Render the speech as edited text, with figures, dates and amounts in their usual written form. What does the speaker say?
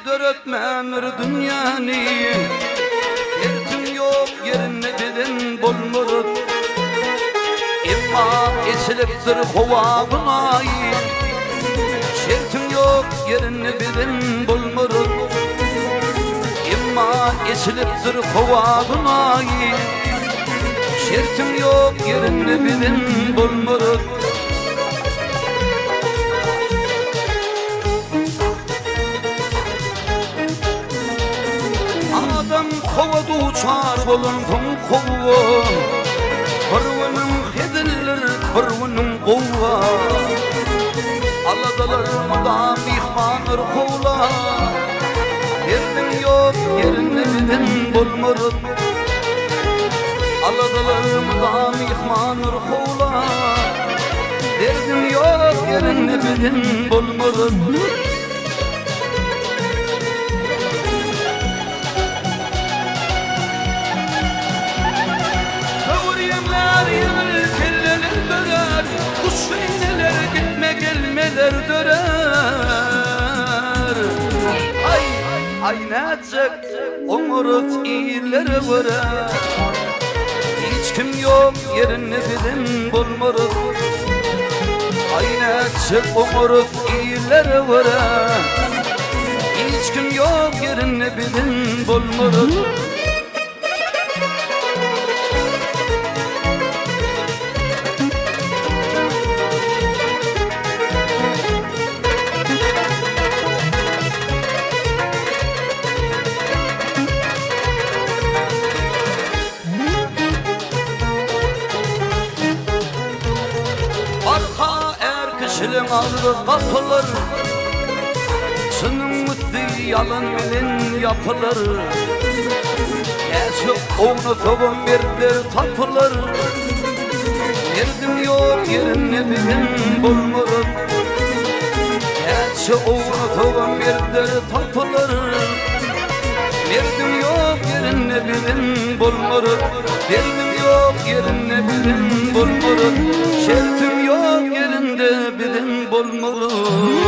dörötmenir dünyanı. Yertim yok yerine dedin bulmurut. İmma esiliptir kovağına. Şertim yok yerine dedin bulmurut. İmma esiliptir kovağına. Şertim yok yerine dedin bulmurut. Adam kovada uçar bulundum kovu. Kırvının hedillir kırvının kova. Aladalarımda mihmanır kovla. Yerdim yok yerine bilin bulmurut. Aladalarımda mihmanır kovla. Yerdim yok yerine bilin bulmurut. Gelmeler dörer. Aynacık omurut iyileri vırar. Hiç kim yok yerini bilin bulmurut. Aynacık omurut iyileri vırar. Hiç kim yok yerini bilin bulmurut. Şilim aldı kapılır. Sının mutlu yalan bilin yapılır. Yaşıp onu togun birdir tapılır. Yerdim yok yerini bilin bulmurut. Yaşıp onu togun birdir tapılır. Yerdim yok yerini bilin bulmurut. Yerdim yok yerini bilin bulmurut. Şertim yok yerinde bilin bulmurut.